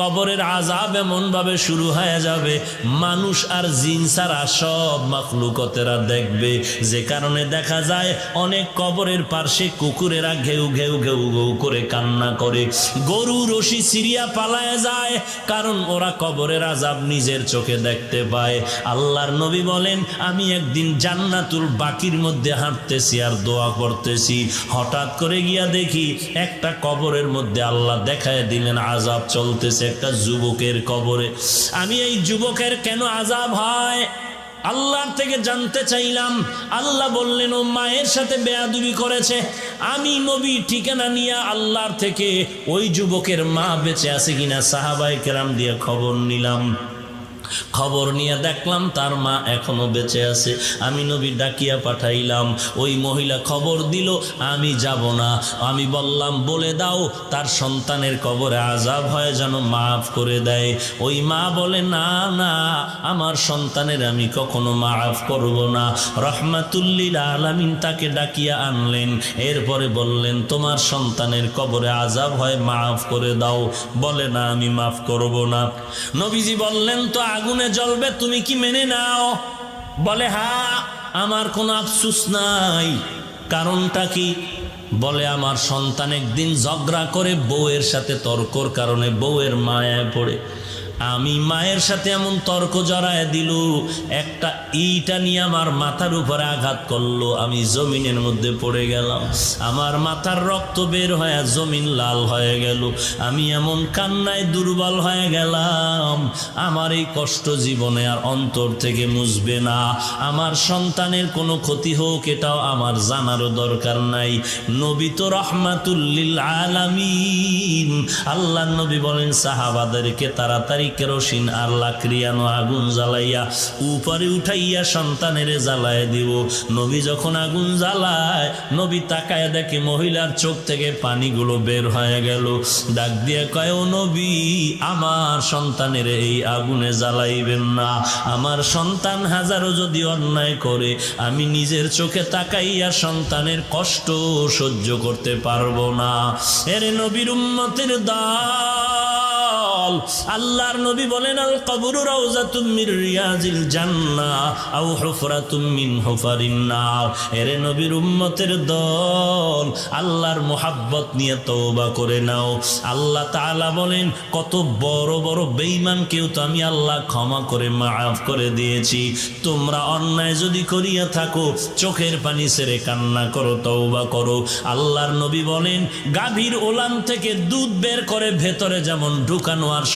কবরের আযাব এমন ভাবে শুরু হয়ে যাবে, মানুষ আর জিন ছাড়া সব মাখলুকতেরা দেখবে। যে কারণে দেখা যায় অনেক কবরের পাশে কুকুরেরা ঘেউ ঘেউ ঘেউ ঘেউ করে কান্না করে, গরু রশি ছিঁড়িয়া পালায় যায়, কারণ ওরা কবরের আযাব নিজের চোখে দেখতে পায়। আল্লাহর নবী বলেন, আমি একদিন জান্নাতুল বাকির মধ্যে হাঁটতেছি আর দোয়া করতেছি, হঠাৎ করে গিয়া দেখি একটা কবরের মধ্যে আল্লাহ দেখায় দিলেন আযাব চলতেছে একটা যুবকের কবরে। আমি এই যুবকের কেন আযাব হয় আল্লাহর থেকে জানতে চাইলাম। আল্লাহ বললেন, ও মায়ের সাথে বেয়াদবি করেছে। আমি নবী ঠিকানা নিয়ে আল্লাহর থেকে ওই যুবকের মা বেঁচে আছে কিনা সাহাবায়ে কেরাম দিয়ে খবর নিলাম। খবর নিয়ে দেখলাম তার মা এখনো বেঁচে আছে। আমি নবী ডাকিয়া পাঠাইলাম, ওই মহিলা খবর দিল আমি যাব না। আমি বললাম, বলে দাও তার সন্তানের কবরে আযাব হয় যেন মাফ করে দেয়। ওই মা বলে, না না, আমার সন্তানের আমি কখনো মাফ করব না। রহমাতুল লিল আলামিন তাকে ডাকিয়া আনলেন, এরপরে বললেন, তোমার সন্তানের কবরে আযাব হয় মাফ করে দাও। বলে, না আমি মাফ করব না। নবীজি বললেন, তো আগুনে জ্বলবে, তুমি কি মেনে নাও? বলে, হ্যাঁ, আমার কোনো আফসোস নাই। কারণটা কি? বলে, আমার সন্তান একদিন ঝগড়া করে বউয়ের সাথে তর্কর কারণে বউয়ের মায়ায় পড়ে। আমি মায়ের সাথে এমন তর্ক জড়ায় দিল, একটা ইটা নিয়ে আমার মাথার উপরে আঘাত করলো, আমি জমিনের মধ্যে পড়ে গেলাম। আমার মাথার রক্ত বের হয়ে জমিন লাল হয়ে গেল। আমি এমন কান্নায় দুর্বল হয়ে গেলাম, আমার এই কষ্ট জীবনে আর অন্তর থেকে মুছবে না। আমার সন্তানের কোনো ক্ষতি হোক এটাও আমার জানারও দরকার নাই। নবী তো রহমাতুল লিল আলামিন। আল্লাহর নবী বলেন সাহাবাদেরকে তাড়াতাড়ি কেরোসিন আর লাকড়িয়ানো আগুন জ্বালাইয়া উপরে উঠাইয়া সন্তানের জ্বালায় দিব। নবী যখন আগুন জ্বালায়, নবী তাকায় দেখে মহিলার চোখ থেকে পানিগুলো বের হয়ে গেল। ডাক দিয়ে কয়, ও নবী, আমার সন্তানের এই আগুনে জ্বালাইবেন না। আমার সন্তান হাজারো যদি অন্যায় করে, আমি নিজের চোখে তাকাইয়া সন্তানের কষ্ট সহ্য করতে পারবো না। এরে নবীর উম্মতের দল, আল্লাহর নবী বলেন, আল কবরু রাউযাতুম মির রিয়াজিল জান্নাহ আও হুফরাতুম মিন হুফারিন নার। এরে নবীর উম্মতের দল, আল্লাহর মুহাব্বত নিয়ে তওবা করে নাও। আল্লাহ তাআলা বলেন, কত বড় বড় বেঈমানকেও তো আমি আল্লাহ ক্ষমা করে মাফ করে দিয়েছি। তোমরা অন্যায় যদি করিয়া থাকো, চোখের পানি ছেড়ে কান্না করো, তওবা করো। আল্লাহর নবী বলেন, গাভীর ওলান থেকে দুধ বের করে ভেতরে যেমন ঢুকানো আর